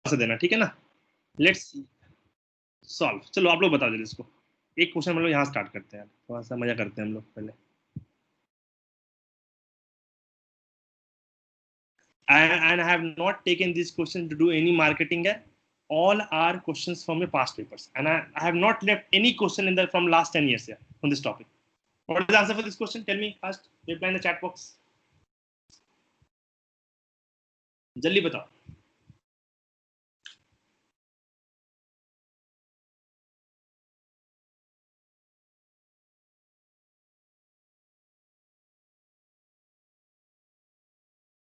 Answer देना, ठीक है ना। Let's solve. चलो आप लोग बताओ जल्दी इसको। एक क्वेश्चन हम लोग यहाँ स्टार्ट करते हैं, थोड़ा सा मजा करते हैं हम लोग पहले। And I have not taken this question to do any marketing. All are questions from your past papers, and I have not left any question in the from last 10 years here on this topic. What is the answer for this question? Tell me fast. Reply in the chat box. जल्दी बताओ।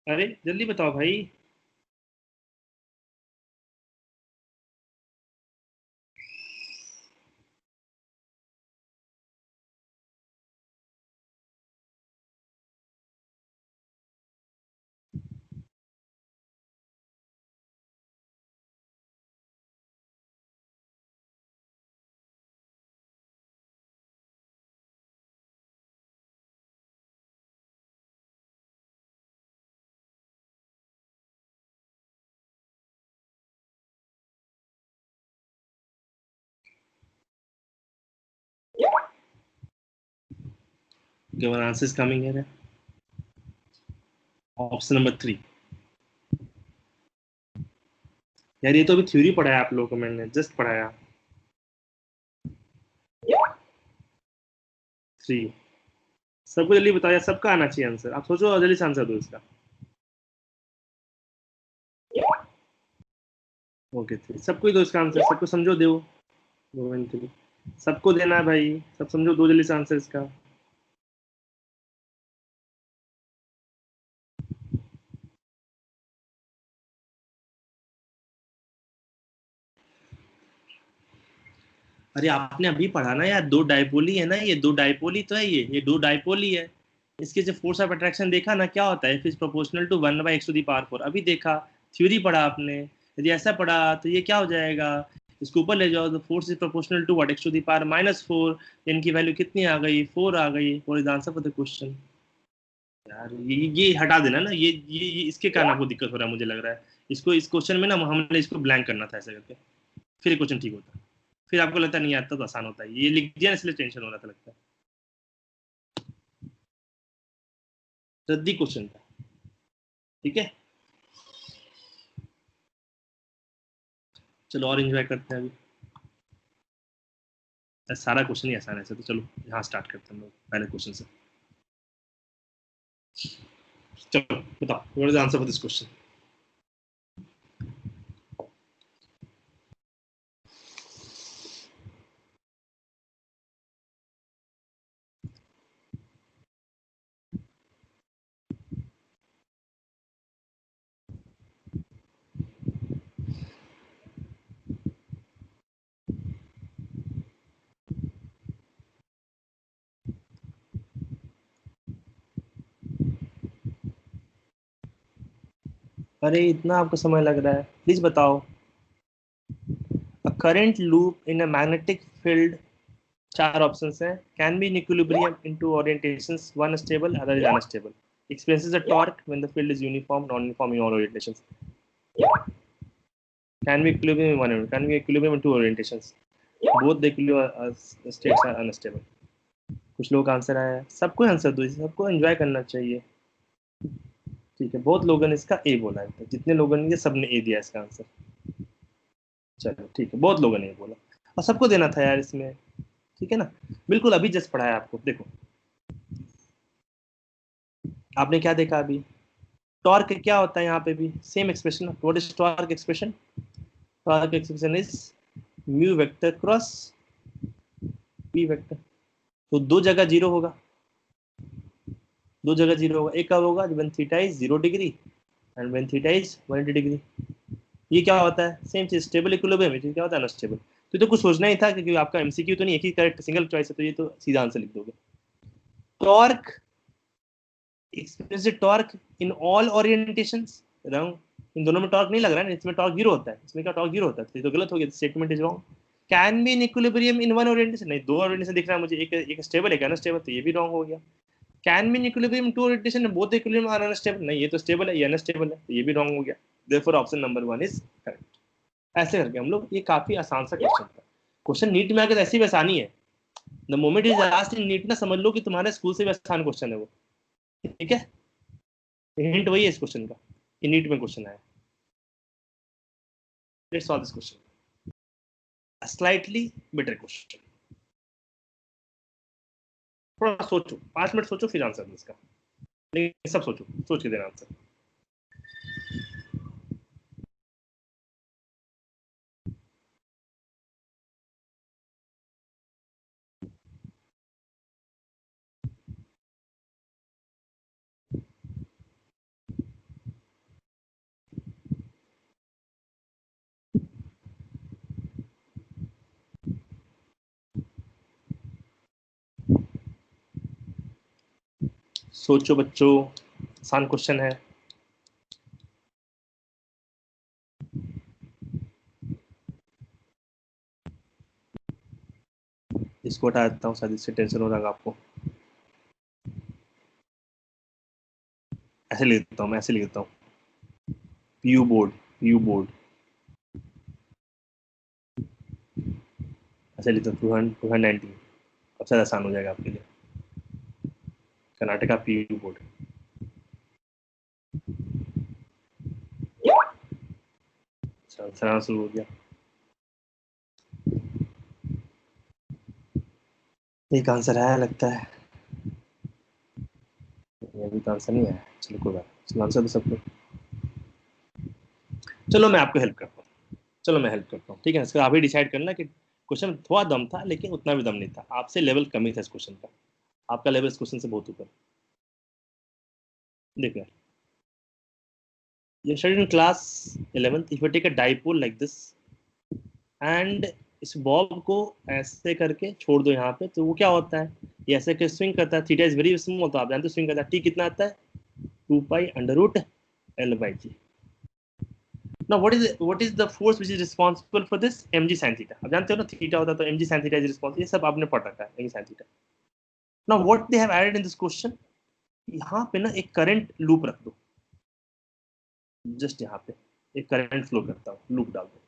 अरे जल्दी बताओ भाई। Given answer is coming here. Option number 3. यार ये तो अभी थ्योरी पढ़ाया आप लोगों को, मैंने जस्ट पढ़ाया। 3। सबको जल्दी बताओ यार, सबका आना चाहिए आंसर। आप सोचो और जल्दी से आंसर दो इसका। ओके 3 सबको ही दो इसका आंसर, सबको समझो दो। 2 and 3 सबको देना है भाई, सब समझो, दो जल्दी से आंसर इसका। अरे आपने अभी पढ़ा ना यार, 2 डायपोली है ना, ये 2 डायपोली तो है, ये 2 डायपोली है। इसके जो फोर्स ऑफ अट्रैक्शन देखा ना, क्या होता है, if is proportional to 1/x⁴ अभी देखा, थ्योरी पढ़ा आपने। यदि ऐसा पढ़ा तो ये क्या हो जाएगा, इसको ऊपर ले जाओ, तो force is proportional to what, x⁻⁻⁴, इनकी वैल्यू कितनी आ गई, 4 आ गई। What is the answer for the question. यार ये हटा देना ना, ये इसके कारण आपको दिक्कत हो रहा है, मुझे लग रहा है। इसको इस क्वेश्चन में ना हमने इसको ब्लैंक करना था ऐसे करके, फिर क्वेश्चन ठीक होता। फिर आपको लगता नहीं आता तो आसान होता है, ये लिख दिया इसलिए टेंशन हो रहा था लगता है। रद्दी क्वेश्चन था, ठीक है। चलो और एंजॉय करते हैं अभी। सारा क्वेश्चन ही आसान है ऐसे तो। चलो यहाँ स्टार्ट करते हैं हम लोग पहले क्वेश्चन से। चलो बताओ, what is the answer for this question. अरे इतना आपको समय लग रहा है, प्लीज बताओ। A current loop in a magnetic field, 4 options हैं। Can be in equilibrium in 2 orientations, one stable other is unstable, experiences a torque when the field is uniform, non-uniform in all orientations. Can be equilibrium in one orient, can be equilibrium in 2 orientations. Both the equilibrium states are unstable. कुछ लोगों का answer आया, सबको answer दो, सबको enjoy करना चाहिए, ठीक है। बहुत लोगों ने इसका ए बोला है, जितने लोगों ने, ये सबने ए दिया इसका आंसर। चलो ठीक है, बहुत लोगों ने ए बोला, और सबको देना था यार इसमें, ठीक है ना। बिल्कुल अभी जस्ट पढ़ाया आपको, देखो आपने क्या देखा अभी। टॉर्क क्या होता है, यहाँ पे भी same expression. What is torque expression, torque expression is mu vector cross P vector. तो दो जगह जीरो होगा, दो जगह जीरो होगा। एक कब होगा, when theta is 0 degree and when theta is 180 degree. ये क्या होता है, सेम चीज, स्टेबल इक्विलिब्रियम में क्या होता है, अनस्टेबल। तो कुछ सोचना ही था, क्योंकि आपका एमसीक्यू तो नहीं, एक ही करेक्ट सिंगल चॉइस है, तो ये तो सीधा आंसर लिख दोगे। Torque express torque in all orientations, wrong. इन दोनों में टॉर्क नहीं लग रहा है ना, इसमें टॉर्क 0 होता है, इसमें क्या टॉर्क 0 होता है, तो गलत हो गया, statement is wrong. Can be in equilibrium in one orientation, नहीं, 2 ओरिएंटेशन दिख रहा है मुझे, एक स्टेबल है अनस्टेबल, तो ये भी रॉन्ग हो गया। Can be in equilibrium 2 orientation, both equilibrium are unstable, नहीं, ये तो स्टेबल है, ये अनस्टेबल है, तो ये भी रॉन्ग हो गया। Therefore option number 1 is correct. ऐसे करके हम लोग, ये काफी आसान सा क्वेश्चन था। क्वेश्चन नीट में अगर ऐसी आसानी है, the moment is asked in NEET ना, समझ लो कि तुम्हारे स्कूल से भी आसान क्वेश्चन है वो। ठीक है, हिंट वही है इस क्वेश्चन का, कि नीट में क्वेश्चन आया। Let's solve this question, slightly better question. थोड़ा सोचो, 5 मिनट सोचो, फिर आंसर दो इसका। लेकिन सब सोचो, सोच के देना आंसर। सोचो बच्चों, आसान क्वेश्चन है। इसको हटा देता हूँ, शायद इससे टेंशन हो रहा है आपको। ऐसे लिख देता हूँ, मैं ऐसे लिख देता हूँ, पीयू बोर्ड, पीयू बोर्ड ऐसे लिखता हूँ, 290। अब शायद आसान हो जाएगा आपके लिए। Karnataka PU board. आंसर शुरू हो गया। एक आंसर आया लगता है, अभी तो आंसर नहीं आया। चलो कोई बात, चलो आंसर तो सबको। चलो मैं आपको हेल्प करता हूँ, चलो मैं हेल्प करता हूँ, ठीक है। इसका आप ही डिसाइड करना कि क्वेश्चन थोड़ा दम था, लेकिन उतना भी दम नहीं था। आपसे लेवल कम ही था इस क्वेश्चन का, आपका लेवल इस क्वेश्चन से बहुत ऊपर। देखो, you studied in class 11th, if you take a dipole like this and इस बॉब को ऐसे करके छोड़ दो यहाँ पे, तो वो क्या होता है, ये ऐसे करके स्विंग करता है। थीटा इज वेरी स्मॉल, तो आप जानते हो स्विंग करता है। टी कितना आता है, 2 pi under root L by G. Now what is the force which is responsible for this, mg sin theta। आप जानते हो ना, थीटा होता है तो mg sin theta is responsible, ये सब आपने पढ़ रखा है, mg sin theta। Now what they have added in this question, यहाँ पे ना एक करंट लूप रख दो, जस्ट यहाँ पे एक करंट फ्लो करता हूँ, लूप डाल दो।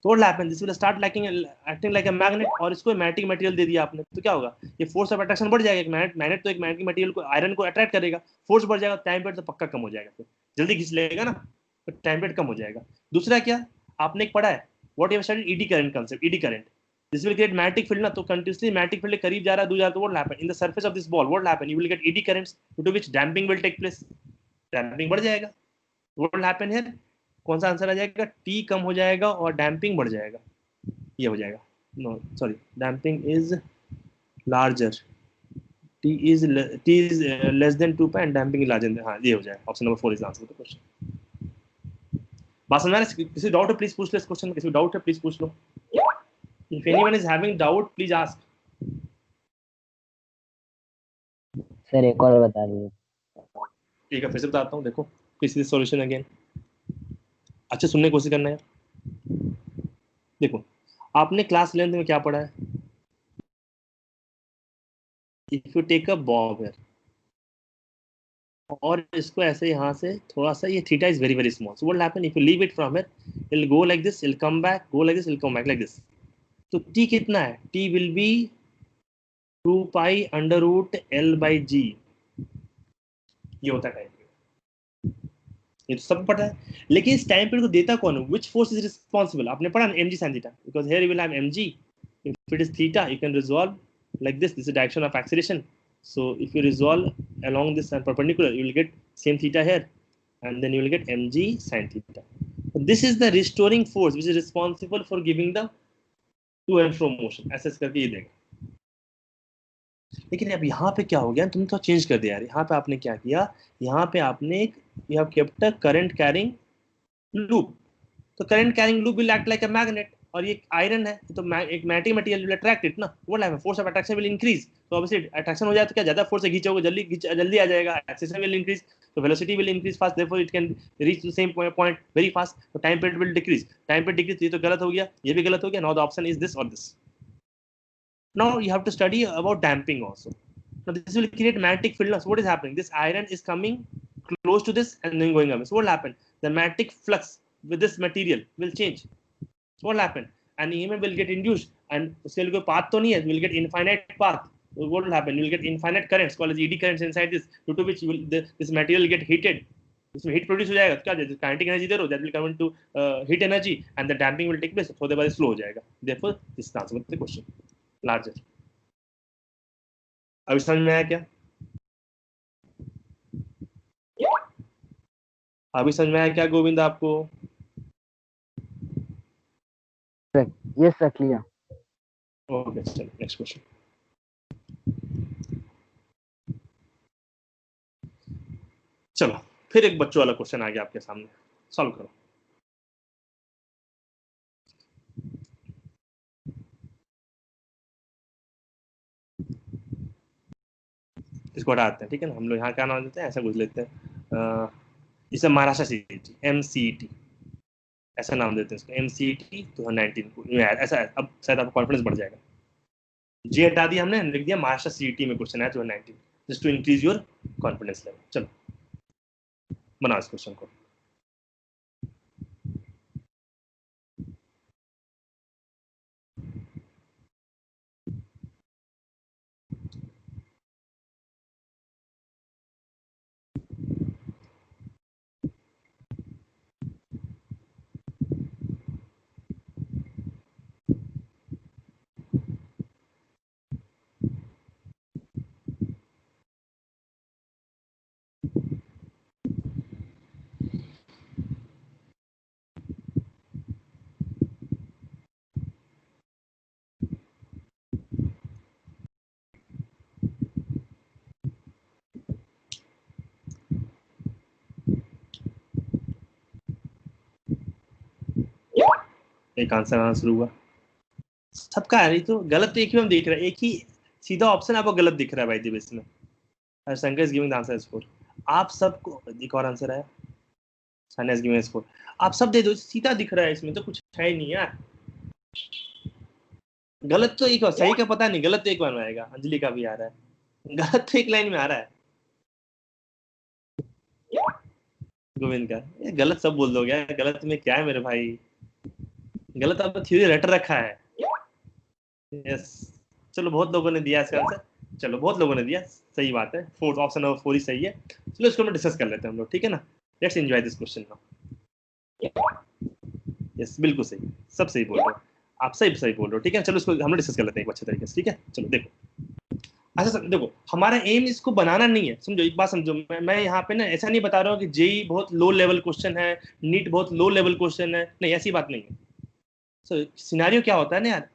तो what happen, this will start acting like a magnet, और इसको मैग्नेटिक मटेरियल दे दिया आपने, तो क्या होगा, ये फोर्स ऑफ अट्रैक्शन बढ़ जाएगा। एक मैग्नेट तो एक मैग्नेटिक मटेरियल को, आयरन को अट्रैक्ट करेगा, फोर्स बढ़ जाएगा, टाइम पीरियड तो पक्का कम हो जाएगा, फिर जल्दी खींच लेगा ना, तो टाइम पीरियड कम हो जाएगा। दूसरा क्या, आपने एक पढ़ा है, what you have studied, eddy current concept, eddy current. This will create magnetic field ना, तो कंटिन्यूअसली मैग्नेटिक फील्ड करीब जा रहा है, दूर जा रहा है, तो what happen in the surface of this ball, what happen, you will get eddy currents due to which damping will take place, damping बढ़ जाएगा। व्हाट विल हैपन हियर, कौन सा आंसर आ जाएगा, टी कम हो जाएगा और डैम्पिंग बढ़ जाएगा, ये हो जाएगा। No sorry, damping is larger, T is less than 2 pi and damping is larger, हाँ ये हो जाएगा। Option number 4 is answer to question. बात समझ में, किसी डाउट है प्लीज पूछ लो इस क्वेश्चन में, किसी डाउट है प्लीज पूछ लो। If anyone is having doubt please ask. Sir एक और बता दीजिए। ठीक है, फिर से बताता हूँ, देखो किसी सॉल्यूशन अगेन, अच्छे सुनने की कोशिश करना है। देखो, आपने क्लास 11th में क्या पढ़ा है, if you take a bob है और इसको ऐसे यहाँ से थोड़ा सा, ये theta is very very small, so what happen if you leave it from here, it will go like this, it will come back, go like this, it will come back like this. तो T कितना है, T will be 2 pi under root L by G, ये होता है time period, ये तो सब पता है। लेकिन इस टाइम पीरियड को देता कौन है, विच फोर्स इज रिस्पॉन्सिबल, आपने पढ़ा ना, M G sine theta, because here you will have M G, if it is theta you can resolve like this is the direction of acceleration, so if you resolve along this and perpendicular you will get same theta here, and then you will get mg sin theta. So this is the restoring force which is responsible for giving the to and fro motion, ऐसे करके ये देगा। लेकिन अब यहाँ पे क्या हो गया, तुमने तो चेंज कर दिया यार। यहाँ पे आपने क्या किया, यहाँ पे आपने एक, you have kept a current carrying loop, तो current carrying loop will act like a magnet, और ये आयरन है तो एक magnetic material will attract it ना, what happen, force of attraction will increase, तो ऑब्वियसली अट्रैक्शन हो जाए तो क्या, ज्यादा फोर्स से खींचोगे जल्दी आ जाएगा, एक्सेलरेशन विल इंक्रीज, तो velocity will increase fast, therefore it can reach the same point very fast, तो time period will decrease, time period decrease, ये तो गलत हो गया, ये भी गलत हो गया। Now the option is this और this. Now you have to study about damping also. Now this will create magnetic field. So what is happening? This iron is coming close to this and then going away. So what will happen? The magnetic flux with this material will change. what will happen? An EMF will get induced and उसके लिए कोई path तो नहीं है, will get infinite path. What will happen? You will get infinite currents called as ED currents inside this, due to which this material will get heated. इसमें heat produce हो जाएगा, क्या kinetic energy there हो, that will come into heat energy and the damping will take place, थोड़े बाद slow हो जाएगा. Therefore, this is the answer to the question. Larger. अभी समझ में आया क्या? अभी समझ में आया क्या गोविंद आपको? Yes sir, clear. Okay, चलो next question. चलो फिर एक बच्चों वाला क्वेश्चन आ गया आपके सामने, सॉल्व करो. इसको हटाते हैं, ठीक है ना. हम लोग यहाँ क्या नाम देते हैं, ऐसा कुछ लेते हैं, इसे महाराष्ट्र सीईटी MCET ऐसा नाम देते हैं इसको, MCET 2019 को ऐसा. अब शायद आपको कॉन्फिडेंस बढ़ जाएगा. जी हटा दिया हमने, लिख दिया महाराष्ट्र सीईटी में क्वेश्चन है 2019, just to increase your confidence level. चलो बनाओ इस क्वेश्चन को. एक आंसर हुआ सबका है, तो गलत एक ही हम देख रहे हैं, एक ही सीधा ऑप्शन आपको गलत दिख रहा है भाई दिवस में. Shankar is giving the answer score. आप सबको एक और आंसर आया, सानिया इज गिविंग स्कोर. आप सब दे दो, सीधा दिख रहा है, इसमें तो कुछ है ही नहीं यार. गलत तो एक, सही का पता नहीं, गलत तो एक बार में आएगा. अंजलि का भी आ रहा है, गलत तो एक लाइन में आ रहा है. गोविंद का ये गलत सब बोल दोगे, गलत में क्या है मेरे भाई, गलत आपने थ्योरी रट रखा है. यस चलो बहुत लोगों ने दिया इसका आंसर, चलो बहुत लोगों ने दिया, सही बात है. फोर्थ ऑप्शन नंबर 4 ही सही है. चलो इसको हम डिस्कस कर लेते हैं हम लोग, ठीक है ना. Let's enjoy this question now. Yes बिल्कुल सही, सब सही बोल रहे हो आप, सही बोल रहे हो, ठीक है. चलो इसको हम लोग डिस्कस कर लेते हैं एक अच्छे तरीके से, ठीक है. चलो देखो, अच्छा देखो, हमारा एम इसको बनाना नहीं है, समझो एक बात समझो. मैं यहाँ पे ना ऐसा नहीं बता रहा हूँ कि जेई बहुत लो लेवल क्वेश्चन है, नीट बहुत लो लेवल क्वेश्चन है, नहीं ऐसी बात नहीं है. सो सिनेरियो क्या होता है ना यार,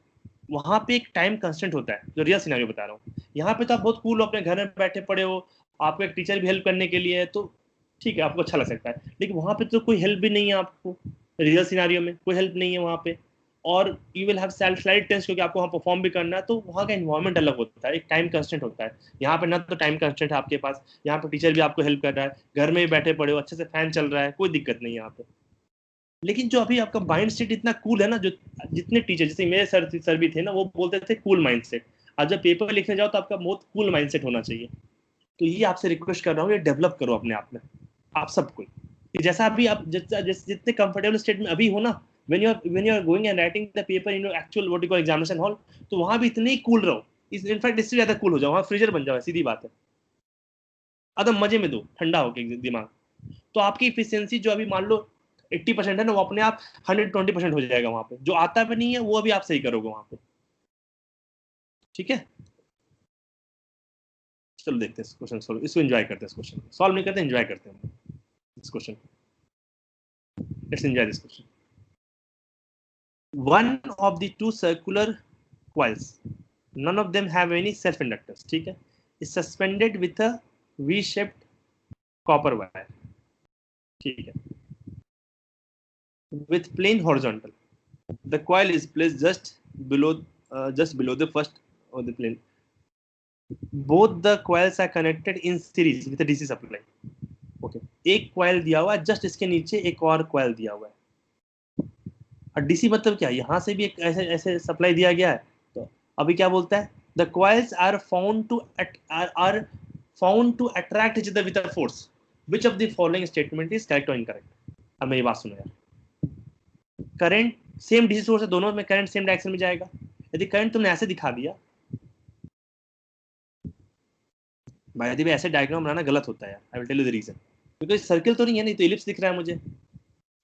वहां पे एक टाइम कंस्टेंट होता है, जो रियल सिनेरियो बता रहा हूँ. यहाँ पे तो आप बहुत कूल हो, अपने घर में बैठे पड़े हो, आपको एक टीचर भी हेल्प करने के लिए है, तो ठीक है आपको अच्छा लग सकता है. लेकिन वहां पे तो कोई हेल्प भी नहीं है आपको, रियल सिनेरियो में कोई हेल्प नहीं है वहां पे. और you will have slide test, क्योंकि आपको वहाँ परफॉर्म भी करना है, तो वहाँ का एनवायरनमेंट अलग होता है, एक टाइम कंस्टेंट होता है. यहाँ पे ना तो टाइम कंस्टेंट है आपके पास, यहाँ पे टीचर भी आपको हेल्प कर रहा है, घर में भी बैठे पड़े हो, अच्छे से फैन चल रहा है, कोई दिक्कत नहीं है यहाँ पे. लेकिन जो अभी आपका माइंड सेट इतना कूल है ना, जो जितने टीचर, जैसे मेरे सर भी थे ना, वो बोलते थे कूल माइंड सेट. आज जब पेपर लिखने जाओ तो आपका बहुत कूल माइंड सेट होना चाहिए. तो ये आपसे रिक्वेस्ट कर रहा हूँ, ये डेवलप करो अपने आप में, आप सबको. जैसा अभी आप जितने कंफर्टेबल स्टेट में अभी हो ना, when you are going and writing the paper in your actual what you call examination hall, तो वहां भी इतने ही कूल रहो, इनफैक्ट इससे ज्यादा कूल हो जाओ, वहां फ्रीजर बन जाओ, सीधी बात है. एकदम मजे में दो, ठंडा होके दिमाग. तो आपकी इफिशियंसी जो अभी मान लो 80% है ना, वो अपने आप 120% हो जाएगा वहां पे. जो आता भी नहीं है वो अभी आप सही करोगे वहां पे, ठीक है. चलो देखते हैं क्वेश्चन सॉल्व, इसको एंजॉय करते हैं. इस क्वेश्चन सॉल्व नहीं करते, एंजॉय करते हैं इस question. Let's enjoy this question. One of the two circular coils, none of them have any self-inductors, ठीक है, is suspended with a V-shaped copper wire, ठीक है, with plane horizontal. The coil is placed just below the first of the plane. Both the coils are connected in series with a DC supply. Okay, एक coil दिया हुआ है, just इसके नीचे एक और coil दिया हुआ है. और डीसी मतलब क्या, यहाँ से भी एक ऐसे सप्लाई दिया गया है. तो अभी क्या बोलता है, the coils are found to attract each other with a force, which of the following statement is correct और इनकरेक्ट. अब मेरी बात सुनो यार, करंट सेम डीसी सोर्स है, दोनों में करंट सेम डायरेक्शन में जाएगा। यदि करंट तुमने ऐसे दिखा दिया, भाई यदि ऐसे डायग्राम बनाना गलत होता है यार, I will tell you the reason, क्योंकि सर्किल तो नहीं है, नहीं तो इलिप्स दिख रहा है मुझे,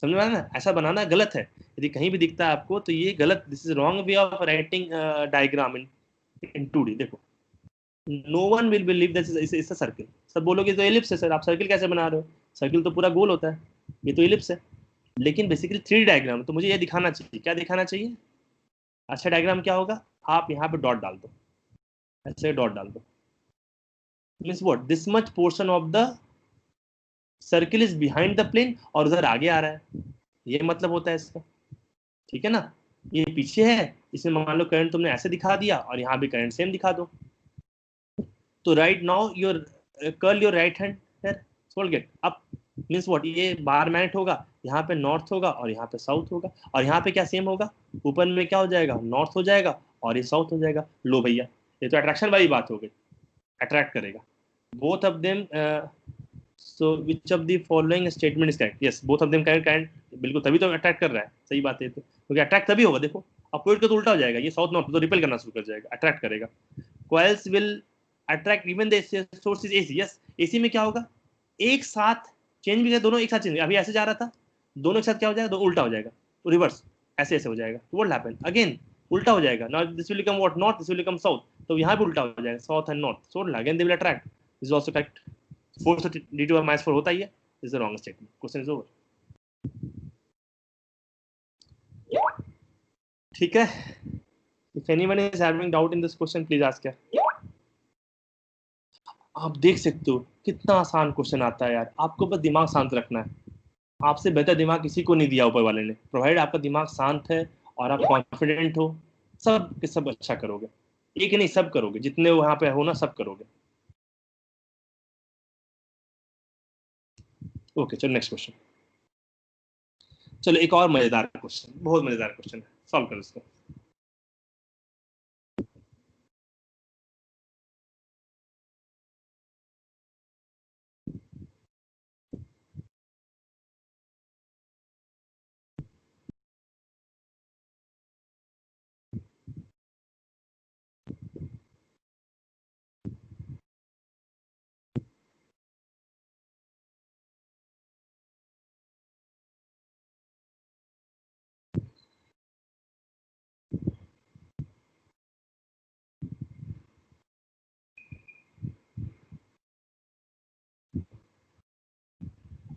समझ में आया ना, ऐसा बनाना गलत है। यदि कहीं भी दिखता है आपको तो ये गलत, this is wrong way of writing diagram in 2D। देखो, no one will believe this is a circle, सब बोलोगे तो एलिप्स है सर, आप सर्किल कैसे बना रहे हो, सर्किल तो पूरा गोल होता है, ये तो एलिप्स है। लेकिन बेसिकली 3D डायग्राम, तो मुझे ये दिखाना चाहिए, क्या दिखाना चाहिए, अच्छा डायग्राम क्या होगा, आप यहाँ पे डॉट डाल दो, ऐसे डॉट डाल दो, means what, this much portion of the circle is behind the plane और उधर आगे आ रहा है, ये मतलब होता है इसका, ठीक है ना। ये पीछे है, इसमें मान लो करंट तुमने ऐसे दिखा दिया और यहाँ भी करंट सेम दिखा दो, तो right now your curl your right hand here, fold get up, means what, ये बार मैग्नेट होगा, यहाँ पे नॉर्थ होगा और यहाँ पे साउथ होगा, और यहाँ पे क्या सेम होगा, ऊपर में क्या हो जाएगा, नॉर्थ हो जाएगा और ये साउथ हो जाएगा। लो भैया, ये तो अट्रैक्शन वाली बात हो गई, अट्रैक्ट करेगा, both of them, so which of the following statement is correct, yes both of them correct, बिल्कुल, तभी तो अट्रैक्ट कर रहा है, सही बात है तो, क्योंकि अट्रैक्ट तभी होगा, देखो अपोजिट का तो उल्टा हो जाएगा, ये साउथ नॉर्थ तो रिपेल करना शुरू कर जाएगा, अट्रैक्ट करेगा। Coils will attract even the source is AC, yes AC में क्या होगा, एक साथ चेंज भी कर, दोनों एक साथ चेंज, अभी ऐसे जा रहा था, दोनों एक साथ क्या हो जाएगा, दो उल्टा हो जाएगा, तो रिवर्स ऐसे ऐसे हो जाएगा, तो व्हाट हैपन अगेन, उल्टा हो जाएगा, now this will become what, north, this will become south, तो यहाँ भी उल्टा हो जाएगा, south and north, so again they will attract, this is also correct, 4 से d2 - 4 होता ही है, is the wrong statement, question is over, ठीक है। If anyone is having doubt in this question please ask. आप देख सकते हो कितना आसान क्वेश्चन आता है यार, आपको बस दिमाग शांत रखना है, आपसे बेहतर दिमाग किसी को नहीं दिया ऊपर वाले ने, प्रोवाइड आपका दिमाग शांत है और आप कॉन्फिडेंट हो, सब के सब अच्छा करोगे, एक नहीं सब करोगे, जितने वहां पे हो ना सब करोगे। ओके चलो नेक्स्ट क्वेश्चन, चलो एक और मजेदार क्वेश्चन, बहुत मजेदार क्वेश्चन है, सॉल्व करो इसको।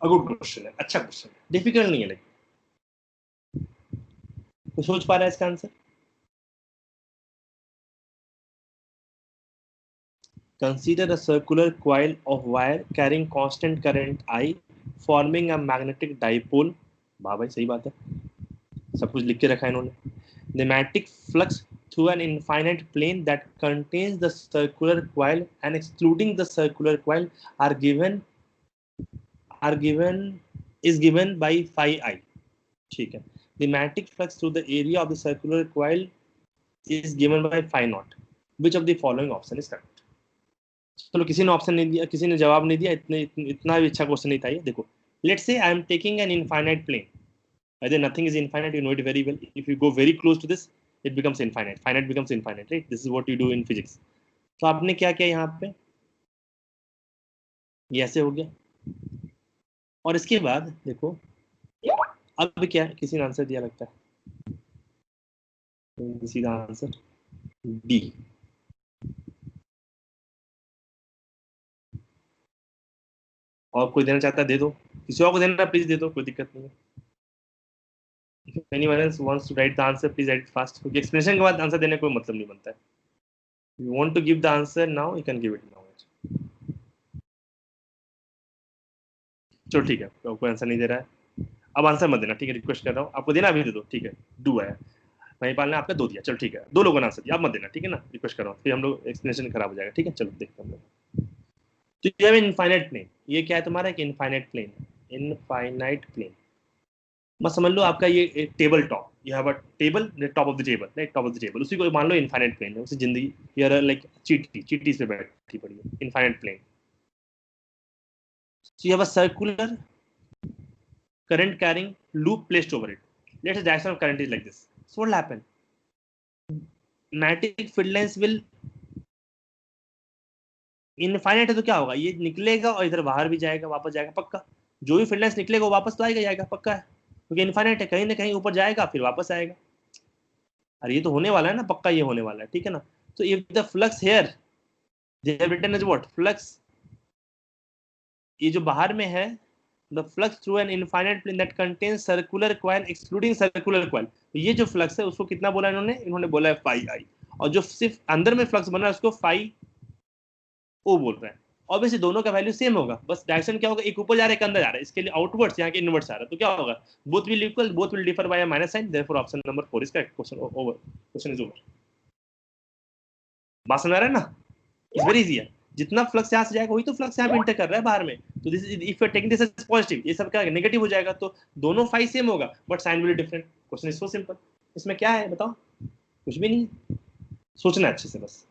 गुड क्वेश्चन है, अच्छा क्वेश्चन है, डिफिकल्ट नहीं है, लेकिन कुछ सोच पा रहा है इसका answer. Consider a circular coil of wire carrying constant current I, forming a magnetic dipole। वाह भाई सही बात है, सब कुछ लिख के रखा है इन्होंने। The magnetic flux through an infinite plane that contains the circular coil and excluding the circular coil are given is given by phi I। ठीक है, the magnetic flux through the area of the circular coil is given by phi naught। Which of the following option is correct? चलो किसी ने option नहीं दिया, किसी ने जवाब नहीं दिया, इतना भी अच्छा क्वेश्चन नहीं था ये। देखो, let's say I am taking an infinite plane, whether nothing is infinite, you know it very well, if you go very close to this it becomes infinite, finite becomes infinite, right? This is what you do in physics। तो आपने क्या किया यहाँ पे, ये ऐसे हो गया, और इसके बाद देखो अब क्या, किसी ने आंसर दिया लगता है, सीधा आंसर डी। और कोई देना चाहता है दे दो, किसी और को देना प्लीज दे दो, कोई दिक्कत नहीं है। If anyone else wants to write the answer, please write it fast, क्योंकि एक्सप्लेनेशन के बाद आंसर देने का कोई मतलब नहीं बनता है। You want to give the answer now, you can give it now। चलो ठीक है, कोई आंसर नहीं दे रहा है, अब आंसर मत देना, ठीक है, रिक्वेस्ट कर रहा हूँ, आपको देना अभी दे दो, ठीक है, डू है, महिपाल ने आपका 2 दिया, चलो ठीक है, 2 लोगों ने आंसर दिया, अब मत देना, ठीक है ना, रिक्वेस्ट कर रहा हूँ, फिर हम लोग एक्सप्लेनेशन खराब हो जाएगा, ठीक है, चलो देखते हैं हम लोग। तो ये है इनफाइनाइट प्लेन, ये क्या है तुम्हारा, एक इनफाइनाइट प्लेन, इनफाइनाइट प्लेन, बस समझ लो आपका ये table top, you have a table, top of the table, right, top of the table, उसी को मान लो इनफाइनाइट प्लेन है, उसी जिंदगी यार लाइक चीटी पे बैठी पड़ी है, infinite plane. So you have a circular current carrying loop placed over it, let's say direction of current is like this, so what will happen? magnetic field lines will infinite है, तो क्या होगा, ये निकलेगा और इधर बाहर भी जाएगा, वापस जाएगा, पक्का। जो भी फील्ड लाइंस निकलेगा वो वापस तो आएगा जाएगा, पक्का है, क्योंकि इनफाइनाइट है, कहीं ना कहीं ऊपर जाएगा फिर वापस आएगा। अरे ये तो होने वाला है ना, पक्का ये होने वाला है, ठीक है ना। तो if the flux here they have written as what, flux, ये जो बाहर में है, the flux through an infinite plane that contains circular coil excluding circular coil, तो ये जो फ्लक्स है उसको कितना बोला इन्होंने बोला है फाई आई, और जो सिर्फ अंदर में फ्लक्स बन रहा है उसको फाई ओ बोल रहा है। ऑब्वियसली दोनों का वैल्यू सेम होगा, बस डायरेक्शन क्या होगा, एक ऊपर जा रहा है एक अंदर जा रहा है, इसके लिए आउटवर्ड्स, यहाँ के इनवर्ड्स आ रहा है, तो क्या होगा, both will equal, both will differ by a minus sign, therefore option number 4 is correct. Question is over. बात समझ आ रहा है ना, इट्स वेरी इजी है, जितना फ्लक्स यहाँ से जाएगा वही तो फ्लक्स यहाँ पे इंटर कर रहा है बाहर में, तो this is, if you are taking this as positive, ये सब क्या नेगेटिव हो जाएगा, तो दोनों फाई सेम होगा but sign will different. Question is so simple, इसमें क्या है बताओ, कुछ भी नहीं, सोचना अच्छे से बस।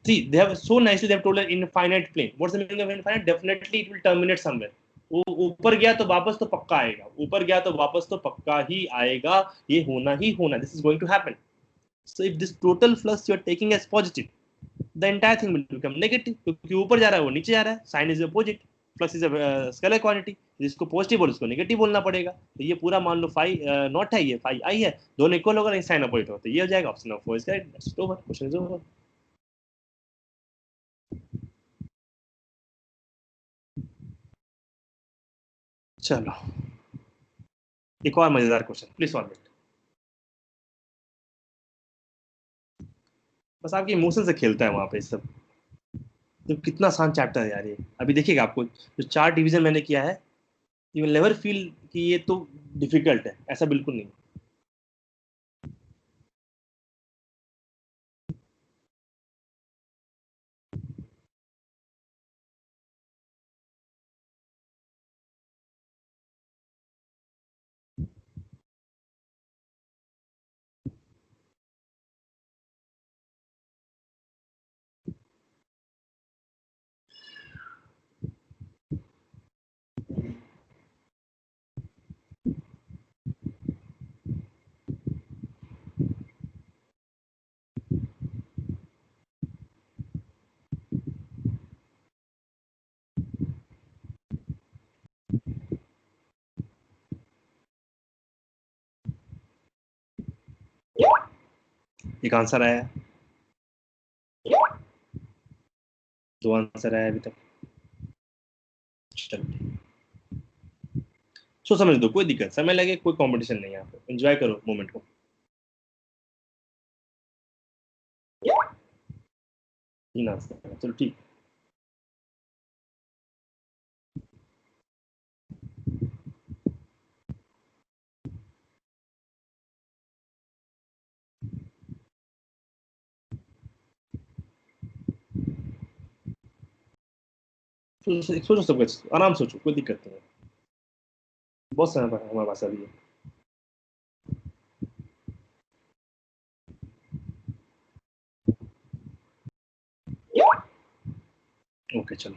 See, they have so nicely they have told an infinite plane. What's the meaning of infinite? Definitely it will terminate somewhere. वो ऊपर गया तो वापस तो पक्का आएगा, ऊपर गया तो वापस तो पक्का ही आएगा, ये होना ही होना, this is going to happen. So if this total flux you are taking as positive, the entire thing will become negative, क्योंकि ऊपर जा रहा है वो नीचे जा रहा है, sin is opposite, flux is a scalar quantity, जिसको पॉजिटिव और उसको नेगेटिव बोलना पड़ेगा, तो ये पूरा मान लो फाई नॉट है, ये फाई आई है, दोनों इक्वल होगा, साइन अपोजिट होता है, ये हो जाएगा option number 4 is correct. That's over, question is over. चलो एक और मजेदार क्वेश्चन, प्लीज सॉल्व इट। बस आपके इमोशन से खेलता है वहां पे सब, तो कितना आसान चैप्टर है यार ये। अभी देखिएगा आपको जो 4 डिवीजन मैंने किया है, यू विल नेवर फील कि ये तो डिफिकल्ट है, ऐसा बिल्कुल नहीं। एक आंसर आया, 2 आंसर आया अभी तक, चलो सो समझ दो, कोई दिक्कत, समय लगे, कोई कंपटीशन नहीं है, यहाँ पे एंजॉय करो मोमेंट को। 3 आंसर, चलो ठीक। सोचो सब कुछ आराम से सोचो, कोई दिक्कत नहीं है, बहुत समय पर हमारे पास अभी है। ओके चलो,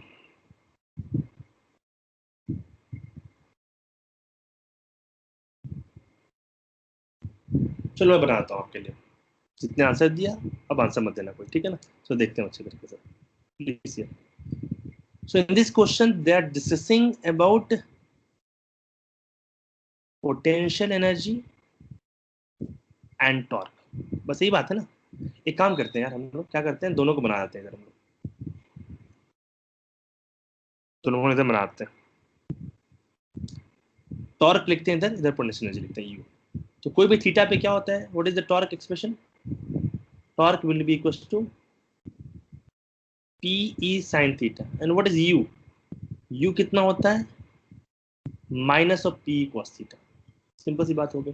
चलो मैं बनाता हूँ आपके लिए, जितने आंसर दिया अब आंसर मत देना कोई, ठीक है ना। तो देखते हैं अच्छे तरीके से, please. So in this question they are discussing about potential energy and torque, बस यही बात है ना। एक काम करते हैं यार, हम लोग क्या करते हैं, दोनों को बना देते हैं इधर, हम लोग दोनों को इधर बनाते हैं, टॉर्क लिखते हैं इधर, इधर पोटेंशियल एनर्जी लिखते हैं यू। तो कोई भी थीटा पे क्या होता है, what is the torque expression, torque will be equal to P E sine theta, and what is U, U कितना होता है, minus of P cos theta. Simple सी बात हो गई।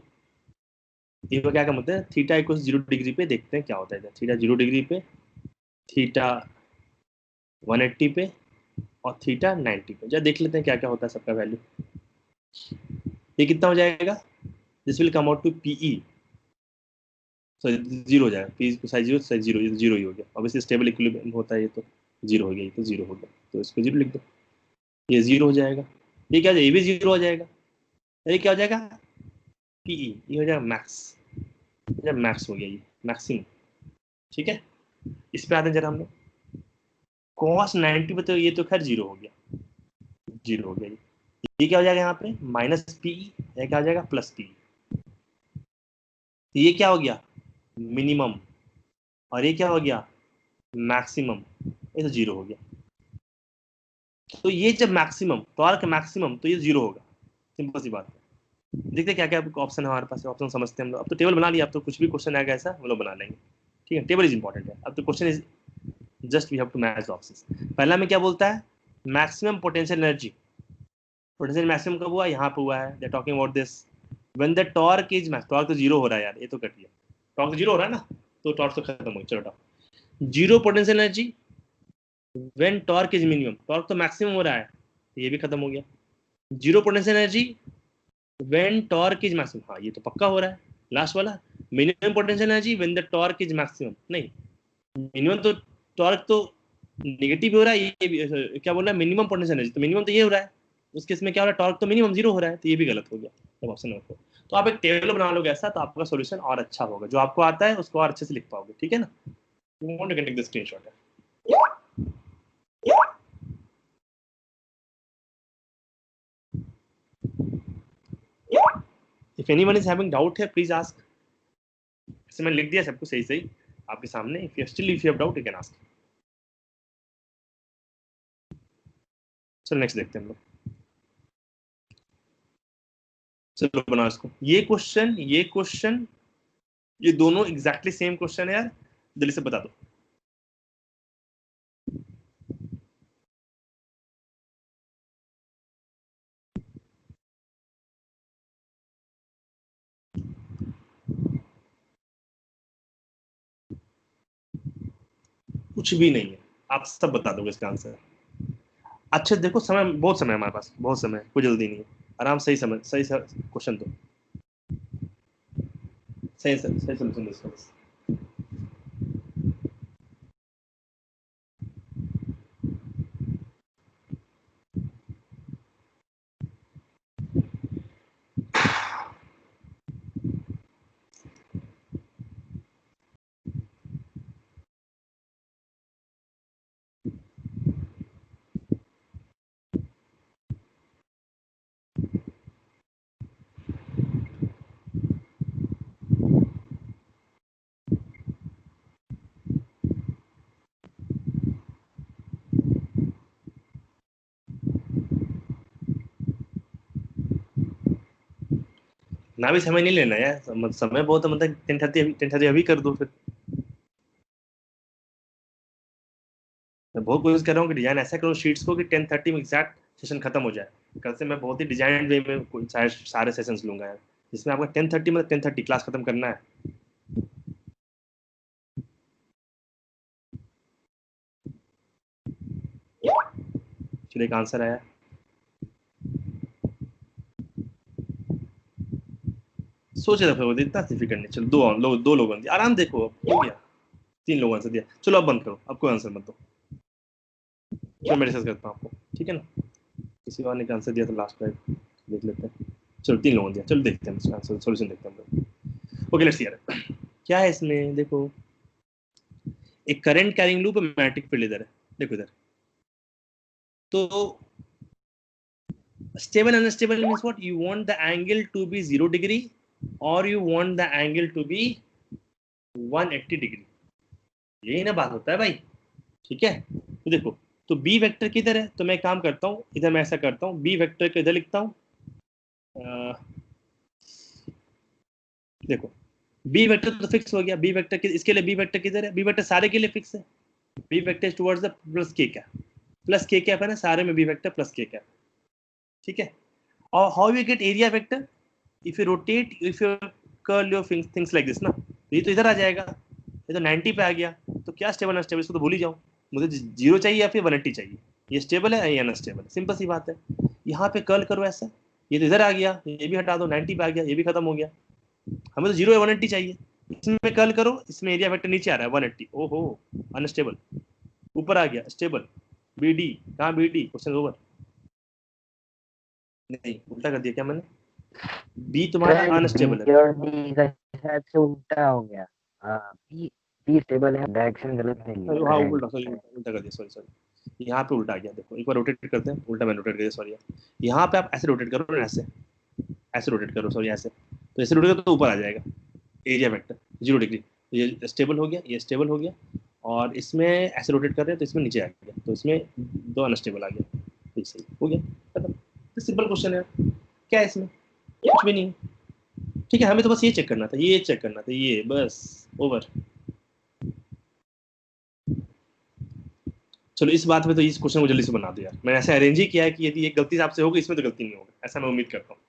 ये क्या काम होता है, थीटा इक्वल 0 डिग्री पे देखते हैं क्या होता है इधर, थीटा 0 डिग्री पे, थीटा 180 पे, और थीटा 90 पे, जरा देख लेते हैं क्या क्या होता है सबका वैल्यू। ये कितना हो जाएगा, this will come out to PE, sorry 0 हो जाएगा, पी को साइज 0 साइज 0, ये तो 0 ही हो गया, ऑब्वियसली स्टेबल इक्विलिब्रियम होता है, ये तो 0 हो गया, ये तो 0 हो गया, तो इसको 0 लिख दो, ये 0 हो जाएगा, ये क्या हो जाएगा, ये भी 0 हो जाएगा, ये क्या हो जाएगा, पीई, ये हो जाएगा मैक्स, जब मैक्स हो गया ये मैक्सिमम। ठीक है, इस पे आते हैं जरा हम लोग। कॉस 90 पे तो ये तो खैर जीरो हो गया, जीरो हो गया ये क्या हो जाएगा यहाँ पे माइनस पीई, या क्या हो जाएगा प्लस पीई। तो ये क्या हो गया मिनिमम, और ये क्या हो गया मैक्सिमम, ये तो जीरो हो गया। तो ये जब मैक्सिमम टॉर्क मैक्सिमम तो ये जीरो होगा, सिंपल सी बात है। देखते क्या क्या ऑप्शन है हमारे पास, ऑप्शन समझते हैं हम लोग। अब तो टेबल बना लिया, अब तो कुछ भी क्वेश्चन आएगा ऐसा हम लोग बना लेंगे। ठीक है, टेबल इज इंपॉर्टेंट है। अब तो question is just we have to match the options. पहला में क्या बोलता है maximum potential energy, potential maximum कब हुआ यहाँ पे हुआ है, they talking about this when the torque is max. Torque तो जीरो हो रहा है यार, ये तो कट गया, टॉर्क तो जीरो हो रहा है ना, तो टॉर्क तो खत्म हो गया। चलो torque zero potential energy when torque is minimum, torque तो मैक्सिमम हो रहा है, ये भी खत्म हो गया। Zero potential energy when torque is maximum, हाँ ये तो पक्का हो रहा है। लास्ट वाला minimum potential energy when the torque is maximum, नहीं मिनिमम तो टॉर्क तो नेगेटिव हो रहा है, ये भी क्या बोल रहा है मिनिमम पोटेंशियल एनर्जी, तो मिनिमम तो ये हो रहा है, उस केस में क्या हो रहा है टॉर्क तो मिनिमम जीरो हो रहा है, तो ये भी गलत हो गया जब ऑप्शन नंबर 4। तो आप एक टेबल बना लोगे ऐसा, तो आपका सॉल्यूशन और अच्छा होगा, जो आपको आता है उसको और अच्छे से लिख पाओगे। ठीक है ना, you want to take the screenshot है। If anyone is having doubt here, please ask. इसे मैंने लिख दिया सबको सही सही आपके सामने। If you still if you have doubt, you can ask. चलो नेक्स्ट देखते हैं हम लोग। चलो बनाओ इसको, ये क्वेश्चन ये दोनों एग्जैक्टली सेम क्वेश्चन है यार, जल्दी से बता दो। कुछ भी नहीं है, आप सब बता दोगे इसका आंसर। अच्छा देखो समय, बहुत समय हमारे पास, बहुत समय, कोई जल्दी नहीं है, आराम सही समय सही क्वेश्चन दो, सही सोल्यूशन दो। ना भी समय नहीं लेना यार, समय बहुत है, मतलब 10:30 अभी कर दो फिर। मैं बहुत कोशिश कर रहा हूँ कि डिजाइन ऐसा करूँ शीट्स को कि 10:30 में एग्जैक्ट सेशन खत्म हो जाए। कल से मैं बहुत ही डिजाइन वे में सारे सेशंस लूंगा यार, जिसमें आपका 10:30 मतलब 10:30 क्लास खत्म करना है। चलो एक आंसर आया, सोचे था फिर इतना डिफिकल्ट नहीं। चलो दो लोगों ने दिया, आराम देखो हो गया, 3 लोगों ने आंसर दिया। चलो अब बंद करो, अब कोई आंसर मत दो, मैं डिस्कस करता हूँ आपको। ठीक है ना, किसी और ने आंसर दिया तो लास्ट में देख लेते हैं। चलो 3 लोगों ने दिया, चलो देखते हैं इसका आंसर, सोल्यूशन देखते हैं हम लोग। ओके लेट्स हियर, क्या है इसमें देखो, एक current carrying loop magnetic field इधर है, देखो इधर। तो stable unstable means what, you want the angle to be 0 degree or you want the angle to be 180 degree, यही ना बात होता है भाई। ठीक है, तो देखो, तो बी वेक्टर किधर है, तो मैं काम करता हूँ इधर, मैं ऐसा करता हूँ बी वेक्टर को इधर लिखता हूँ। देखो बी वेक्टर तो फिक्स हो गया, बी वेक्टर इसके लिए बी वेक्टर किधर है, बी वेक्टर सारे के लिए फिक्स है, B vector towards the plus K cap, plus K cap है ना, सारे में B vector plus K cap. ठीक है, और how you get area vector, if you rotate, if you curl your things like this ना, तो ये तो इधर आ जाएगा, ये तो 90 पे आ गया, तो क्या स्टेबल अनस्टेबल, इसको तो भूल ही जाओ, मुझे 0 चाहिए या फिर 180 चाहिए, ये स्टेबल है या अनस्टेबल, सिंपल सी बात है। यहाँ पे कर्ल करो ऐसा, ये तो इधर आ गया, ये भी हटा दो, 90 पे आ गया, ये भी खत्म हो गया, हमें तो 0 या 180 चाहिए। इसमें कर्ल करो, इसमें एरिया वेक्टर नीचे आ रहा है 180, ओहो अनस्टेबल, ऊपर आ गया स्टेबल, बी डी, कहाँ बी डी, क्वेश्चन ओवर। नहीं उल्टा कर दिया क्या मैंने, बी तुम्हारा अनस्टेबल है। बी और डी का शायद से उल्टा हो गया। बी बी स्टेबल है, डायरेक्शन गलत नहीं है, हाँ करंट। उल्टा, सॉरी उल्टा कर दिया, सॉरी सॉरी, यहाँ पे उल्टा आ गया, देखो एक बार रोटेट करते हैं, उल्टा मैंने रोटेट कर दिया, सॉरी। यहाँ पे आप ऐसे रोटेट करो ना, ऐसे ऐसे रोटेट करो, सॉरी ऐसे, तो ऐसे रोटेट करो तो ऊपर आ जाएगा एरिया वेक्टर 0 डिग्री। ये स्टेबल हो गया, ये स्टेबल हो गया, और इसमें ऐसे रोटेट कर रहे हैं तो इसमें नीचे आ गया, तो इसमें 2 अनस्टेबल आ गया, ये सही हो गया, खत्म। तो सिंपल क्वेश्चन है, क्या है इसमें, कुछ भी नहीं। ठीक है, हमें तो बस ये चेक करना था, ये चेक करना था, ये बस ओवर। चलो इस बात में तो इस क्वेश्चन को जल्दी से बना दो यार, मैंने ऐसे अरेंज ही किया है कि यदि एक गलती आपसे होगी, इसमें तो गलती नहीं होगी, ऐसा मैं उम्मीद करता हूँ।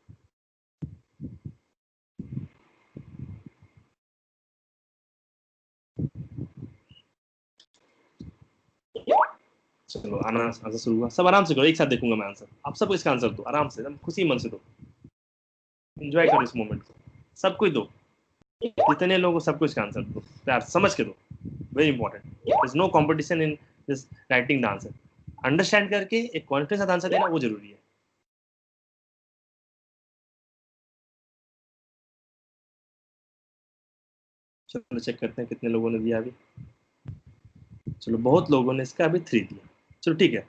चलो आंसर शुरू हुआ, सब आराम से करो, एक साथ देखूंगा मैं आंसर, आप सबको इसका आंसर दो आराम से, एकदम खुशी मन से दो, एंजॉय करो इस मोमेंट को, सबको दो, जितने लोगों सबको इसका आंसर दो, प्यार समझ के दो, very important, there is no competition in this writing the answer, understand करके एक कॉन्फिडेंस के साथ आंसर देना वो जरूरी है। चलो चेक करते हैं कितने लोगों ने दिया अभी। चलो बहुत लोगों ने इसका अभी 3 दिया, चलो ठीक है।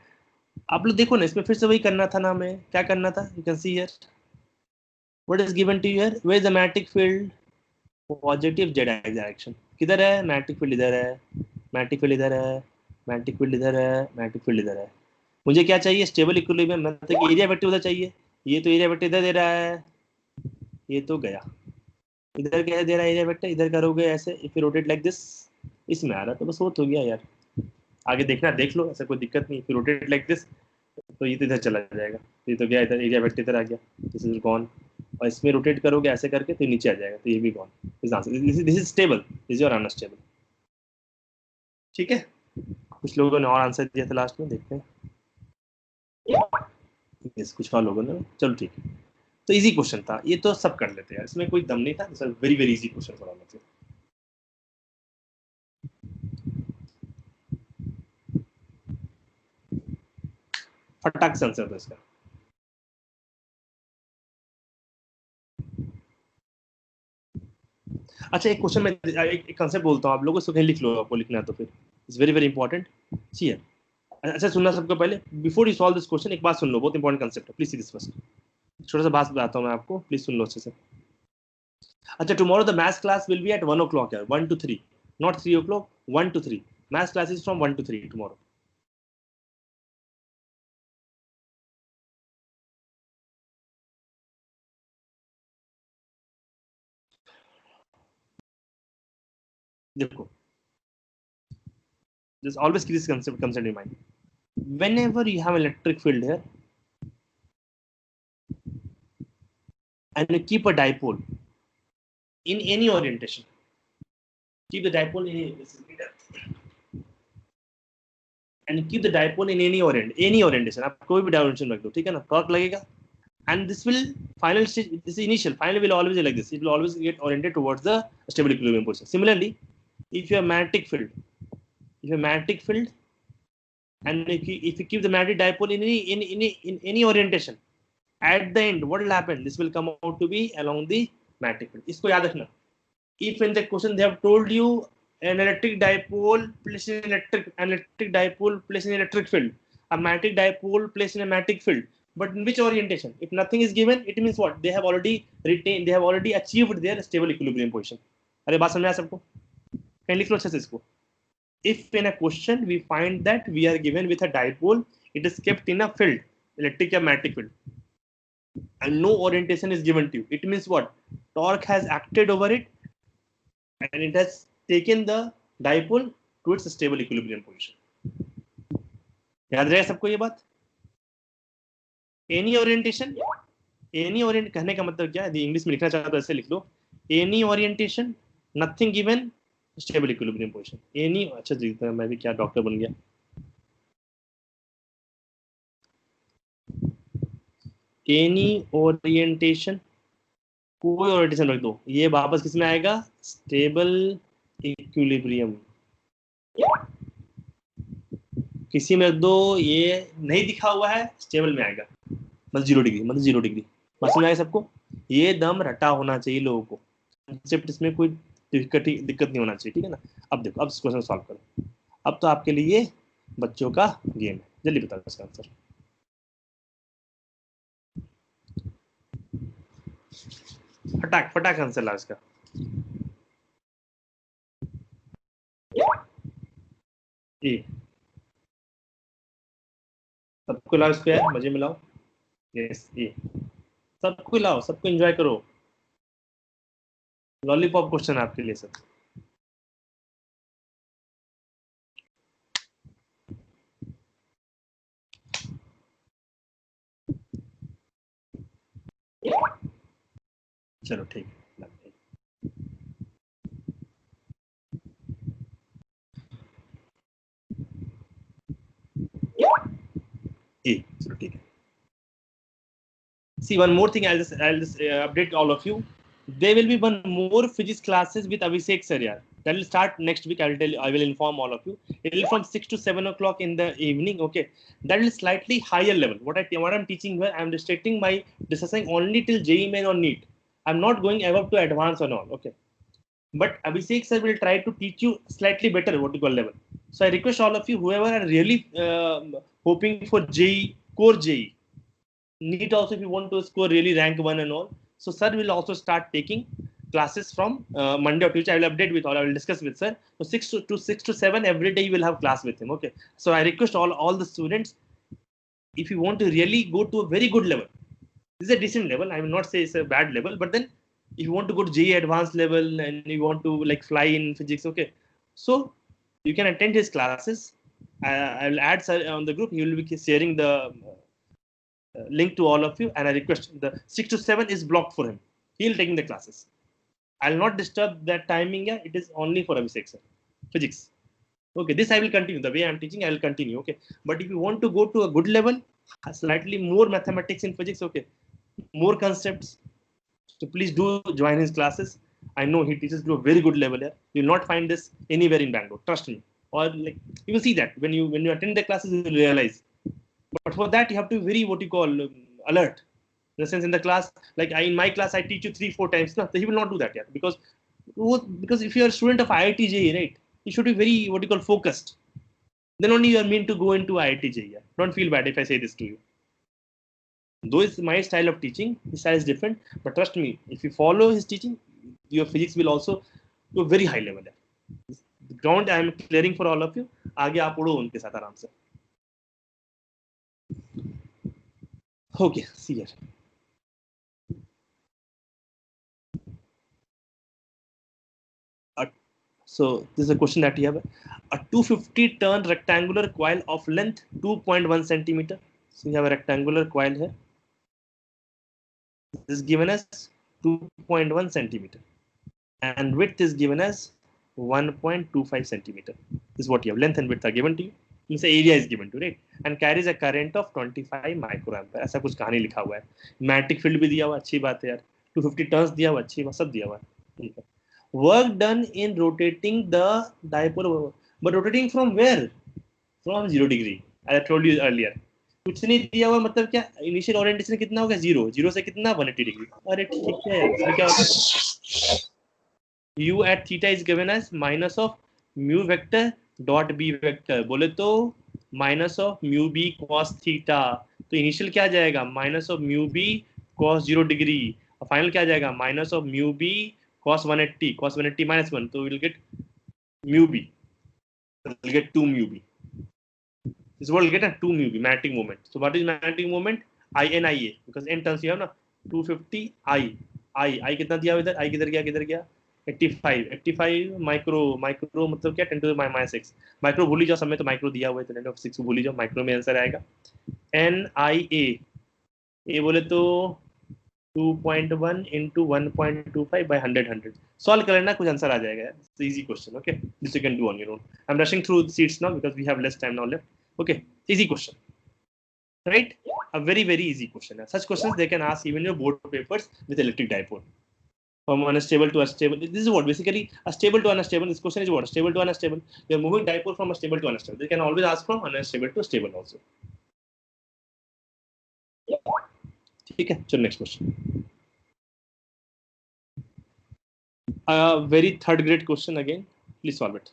आप लोग देखो ना, इसमें फिर से वही करना था ना, हमें क्या करना था, you can see here what is given to here, where the magnetic field, positive Z direction, किधर है मैग्नेटिक फील्ड, इधर है, मैग्नेटिक फील्ड इधर है, मैग्नेटिक फील्ड इधर है, मैग्नेटिक फील्ड इधर है। मुझे क्या चाहिए, स्टेबल इक्विलिब्रियम, मतलब एरिया वेक्टर उधर चाहिए, ये तो एरिया वेक्टर इधर दे रहा है, ये तो गया, इधर क्या दे रहा है एरिया वेक्टर, इधर करोगे ऐसे, if you rotate like this, इसमें आ रहा है, तो बस वो तो हो गया यार, आगे देखना देख लो, ऐसा कोई दिक्कत नहीं, फिर रोटेट लाइक दिस, तो ये तो इधर चला जाएगा, तो ये तो गया इधर, एरिया वेक्टर इधर आ गया, दिस इज गॉन, और इसमें रोटेट करोगे ऐसे करके तो नीचे आ जाएगा, तो ये भी gone, this is stable, this is your unstable. ठीक है, कुछ लोगों ने और आंसर दिया था लास्ट में, देखते हैं, यस कुछ और लोगों ने, चलो ठीक है। तो इजी क्वेश्चन था ये, तो सब कर लेते हैं, इसमें कोई दम नहीं था, sir very very easy question थोड़ा मतलब। फटाक से आंसर दो इसका। अच्छा एक क्वेश्चन में एक कंसेप्ट बोलता हूँ, आप लोगों को कहीं लिख लो, आपको लिखना है तो फिर इट्स वेरी वेरी इंपॉर्टेंट। सी है, अच्छा सुनना सबको पहले, before you solve this question एक बात सुन लो, बहुत इंपॉर्टेंट कंसेप्ट है, प्लीज सी दिस फर्स्ट, छोटा सा बात बताता हूँ मैं आपको, प्लीज सुन लो अच्छे से। अच्छा tomorrow the maths class will be at 1 o'clock यार, 1 to 3, not 3 o'clock, 1 to 3, maths class is from 1 to 3 tomorrow. देखो just always keep this concept in mind, whenever you have electric field here and you keep a dipole in any orientation, keep the dipole in and keep the dipole in any orientation, आप कोई भी direction रख दो, ठीक है ना, torque लगेगा, and this will final stage, this is initial, final will always be like this, it will always get oriented towards the stable equilibrium position. Similarly, if you have magnetic field and if you keep the magnetic dipole in any orientation, at the end what will happen, this will come out to be along the magnetic field. इसको याद रखना, if in the question they have told you an electric dipole placed in electric dipole placed in electric field, a magnetic dipole placed in a magnetic field, but in which orientation, if nothing is given, it means what, they have already achieved their stable equilibrium position. अरे बात समझ आया सबको, कहीं लिख लो अच्छे से इसको। If in a question we find that we are given with a dipole, it is kept in a field, electric or magnetic field, and no orientation is given to you, it means what, torque has acted over it and it has taken the dipole to its stable equilibrium position. याद रहे सबको ये बात, any orientation, any Orient कहने का मतलब क्या है, इंग्लिश में लिखना चाहते हो ऐसे लिख लो, any orientation, nothing given, stable equilibrium position, any, अच्छा जी मैं भी क्या डॉक्टर बन गया, एनी ओरिएंटेशन, कोई ओरिएंटेशन रख दो, ये वापस किस में आएगा, स्टेबल इक्विलिब्रियम, किसी में रख दो, ये नहीं दिखा हुआ है, स्टेबल में आएगा, मतलब 0 डिग्री, मतलब 0 डिग्री, बस समझ आएगा सबको। ये दम रटा होना चाहिए लोगों को, कंसेप्ट इसमें कोई दिक्कत नहीं होना चाहिए, ठीक है ना। अब देखो, अब इस क्वेश्चन सॉल्व करो। अब तो आपके लिए बच्चों का गेम है, जल्दी बताओ इसका आंसर। फटाक फटाक आंसर ला इसका। ए, सबको लाओ इसको यार, मजे में लाओ। यस ए, सबको लाओ, सबको एंजॉय करो। लॉलीपॉप क्वेश्चन आपके लिए सब। चलो ठीक है। ए, चलो ठीक है। See, one more thing, I'll just update all of you. There will be one more physics classes with Abhishek sir. Yeah, that will start next week. I will tell you. I will inform all of you. It will from 6 to 7 o'clock in the evening. Okay, that is slightly higher level. What I'm teaching here, I'm restricting my discussing only till JEE Main or NEET. I'm not going above to advanced or all. Okay, but Abhishek sir will try to teach you slightly better what you call level. So I request all of you, whoever are really hoping for JEE, core JEE, NEET also, if you want to score really rank 1 and all. So sir will also start taking classes from Monday or Tuesday. I will update with all. I will discuss with sir. So 6 to 7 every day you will have class with him. Okay. So I request all the students, if you want to really go to a very good level, this is a decent level. I will not say it's a bad level, but then if you want to go to JEE advanced level and you want to like fly in physics, okay. So you can attend his classes. I will add sir on the group. He will be sharing the link to all of you, and I request the 6 to 7 is blocked for him. He'll taking the classes. I'll not disturb that timing. Yeah, it is only for Abhishek sir. Physics. Okay, this I will continue. The way I'm teaching, I will continue. Okay, but if you want to go to a good level, slightly more mathematics in physics, okay, more concepts. So please do join his classes. I know he teaches to a very good level here. You will not find this anywhere in Bangalore. Trust me. Or like you will see that when you attend the classes, you will realize. But for that, you have to be very what you call alert. In the sense, in the class, like in my class, I teach you 3-4 times. No, he will not do that yet because if you are a student of IIT JEE, right, you should be very what you call focused. Then only you are meant to go into IIT JEE. Yeah? Don't feel bad if I say this to you. Though it's my style of teaching, his style is different. But trust me, if you follow his teaching, your physics will also to a very high level. The ground I am clearing for all of you. आगे आप उड़ो उनके साथ आराम से. Okay, see here. So this is a question that you have. A 250 turn rectangular coil of length 2.1 centimeter. So you have a rectangular coil here. This is given as 2.1 centimeter. And width is given as 1.25 centimeter. This is what you have. Length and width are given to you. Means the area is given to, right? And carries a current of 25 microampere. ऐसा कुछ कहानी लिखा हुआ है. Magnetic field भी दिया हुआ, अच्छी बात है यार. 250 turns दिया हुआ, अच्छी बात, सब दिया हुआ है. ठीक है. Work done in rotating the dipole, but rotating from where? From 0 degree. I told you earlier. कुछ नहीं दिया हुआ, मतलब क्या इनिशियल ओरिएंटेशन कितना होगा? 0. 0 से कितना? 180 डिग्री. अरे ठीक है, इसमें क्या होता है? U at theta is given as minus of mu vector dot b vector. बोले तो minus of mu b cos theta. तो इनिशियल क्या आ जाएगा? Minus of mu b cos 0 degree. और फाइनल क्या आ जाएगा? Minus of mu b cos 180. Cos 180 minus 1. So we'll get mu b. We'll get 2 mu b. This will get a 2 mu b, magnetic moment. So what is magnetic moment? I n I a. Because n turns you have ना 250 I कितना दिया इधर? I किधर गया? 85 micro मतलब क्या? 10 to the minus 6. Micro भूल जाओ, सब में तो माइक्रो दिया हुआ है, तो 10 to the 6 भूल जाओ, माइक्रो में आंसर आएगा. NIA ये बोले तो 2.1 into 1.25 by 100. Solve कर लेना, कुछ आंसर आ जाएगा. It's easy question. Okay, this you can do on your own. I'm rushing through the sheets now because we have less time now left. Okay, easy question, right? A very easy question. Such questions they can ask even your board papers with electric dipole. From unstable to unstable. This is what basically a stable to unstable. This question is what? Stable to unstable. You're moving dipole from a stable to unstable. They can always ask from unstable to stable also. ठीक है, चलो next question. Very third grade question again, please solve it.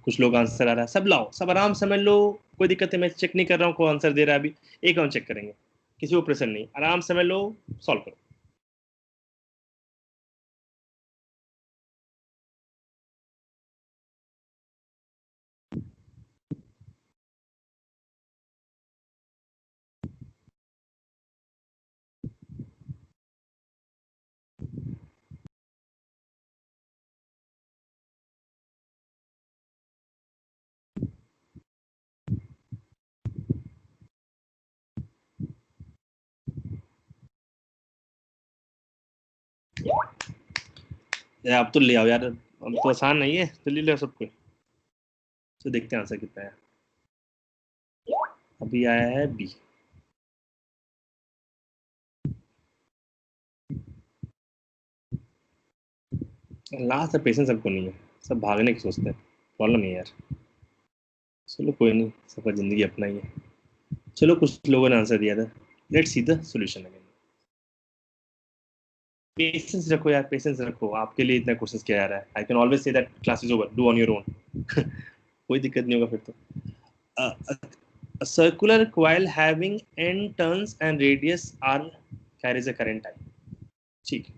कुछ लोग answer आ रहा है, सब लाओ, सब आराम समझ लो, कोई दिक्कत है, मैं चेक नहीं कर रहा हूँ कौन आंसर दे रहा है अभी, एक राउंड चेक करेंगे, किसी को प्रेशर नहीं, आराम समझ लो, सॉल्व करो. यार अब तो ले आओ यार, अब तो आसान नहीं है, जल्दी ले आओ सब कुछ. तो देखते हैं आंसर कितना है. अभी आया है बी. लास्ट से पेशेंस सबको नहीं है, सब भागने की सोचते हैं, प्रॉब्लम है यार. चलो कोई नहीं, सबका जिंदगी अपना ही है. चलो कुछ लोगों ने आंसर दिया था, let's see the solution again. Patience रखो यार, पेशेंस रखो, आपके लिए इतना क्वेश्चंस किया जा रहा है. I can always say that class is over, do on your own. कोई दिक्कत नहीं होगा फिर तो. A circular coil having n turns and radius r carries a current I. ठीक,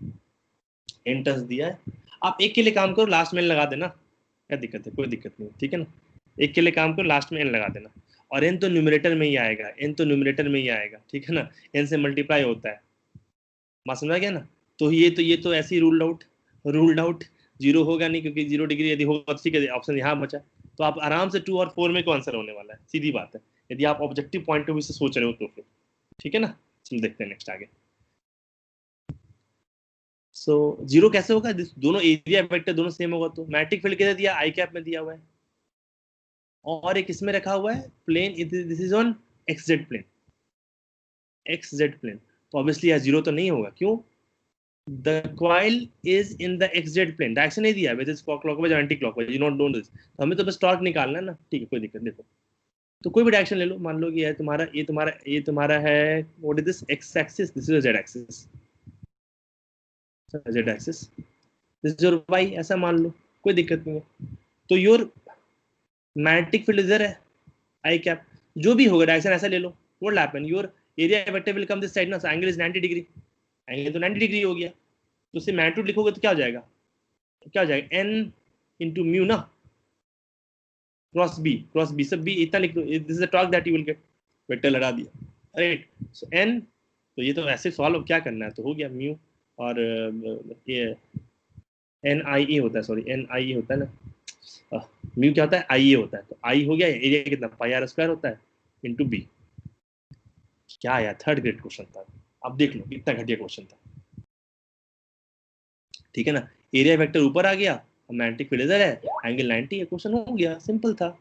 n turns दिया है, आप एक के लिए काम करो, लास्ट में n लगा देना, क्या दिक्कत है, कोई दिक्कत नहीं, ठीक है ना. एक के लिए काम करो, लास्ट में n लगा देना, और n तो न्यूमरेटर में ही आएगा, n तो न्यूमरेटर में ही आएगा, ठीक है ना, n से मल्टीप्लाई होता है. बात समझा गया ना. तो ये तो ऐसे ही रूल्ड आउट, जीरो होगा नहीं, क्योंकि 0 डिग्री यदि होगा तो ठीक है, ऑप्शन यहाँ बचा. तो आप आराम से 2 और 4 में को आंसर होने वाला है, सीधी बात है, यदि आप ऑब्जेक्टिव पॉइंट ऑफ व्यू से सोच रहे हो तो फिर ठीक है ना. चलो देखते हैं नेक्स्ट आगे. सो जीरो कैसे होगा, दोनों एरिया वेक्टर दोनों सेम होगा, तो मैग्नेटिक फील्ड कैसे दिया, आई कैप में दिया हुआ है, और एक इसमें रखा हुआ है plane, this is on X Z plane, X Z plane. तो ऑब्वियसली यार जीरो तो नहीं होगा, क्यों, the coil is in the xz plane, direction नहीं दिया, whether it's clockwise or anti clockwise, you not know this. तो हमें तो बस टॉर्क निकालना है ना, ठीक है, कोई दिक्कत. देखो तो कोई भी डायरेक्शन ले लो, मान लो कि ये तुम्हारा है, what is this, X axis, this is Z axis, Z axis, this is your Y, ऐसा मान लो, कोई दिक्कत नहीं है. तो योर मैग्नेटिक फील्ड इधर है, आई कैप, जो भी होगा डायरेक्शन ऐसा ले लो, what will happen, your area vector will come this side ना, एंगल इज 90 डिग्री, एंगल तो 90 डिग्री हो गया, तो उसे मैग्नीट्यूड लिखोगे तो क्या हो जाएगा, क्या हो जाएगा, एन इंटू म्यू ना, क्रॉस बी सब बी इतना लिख दो, this is the torque that you will gate, vector लगा दिया, राइट. सो एन, तो ये तो ऐसे सॉल्व क्या करना है, तो हो गया म्यू, और ये एन आई ए होता है, सॉरी एन आई ए होता है ना, म्यू क्या होता है, आई ए होता है, तो आई हो गया, एरिया कितना, पाई आर स्क्वायर होता है इंटू बी. क्या आया, थर्ड ग्रेड क्वेश्चन था, अब देख लो कितना घटिया क्वेश्चन था, ठीक है ना. एरिया वेक्टर ऊपर आ गया, मैग्नेटिक फील्ड इधर है, एंगल 90 है, क्वेश्चन हो गया, सिंपल था.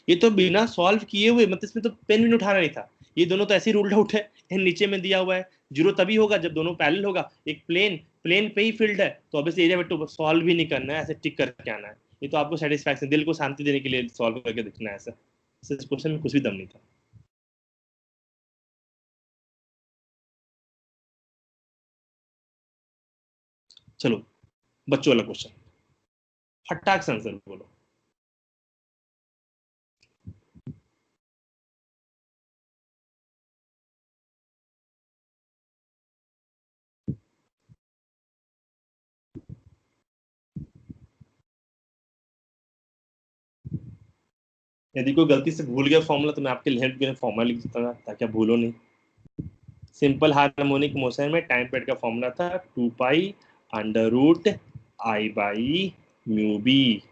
ये तो बिना सॉल्व किए हुए, मतलब इसमें तो पेन भी उठाना नहीं था, ये दोनों तो ऐसे ही रूल्ड आउट है, नीचे में दिया हुआ है, जीरो तभी होगा जब दोनों पैरेलल होगा, एक प्लेन पे ही फील्ड है, तो ऑब्वियसली एरिया वेक्टर सॉल्व भी नहीं करना है, ऐसे टिक करके आना है. ये तो आपको सेटिस्फैक्शन, दिल को शांति देने के लिए सॉल्व करके दिखना है, ऐसा इस क्वेश्चन में कुछ भी दम नहीं था. चलो बच्चों वाला क्वेश्चन, फटाक से आंसर बोलो. यदि कोई गलती से भूल गया फॉर्मूला, तो मैं आपके हेल्प के लिए फॉर्मूला लिख देता हूँ, ताकि आप भूलो नहीं. सिंपल हार्मोनिक मोशन में टाइम पीरियड का फॉर्मूला था 2 pi under root I by mu B,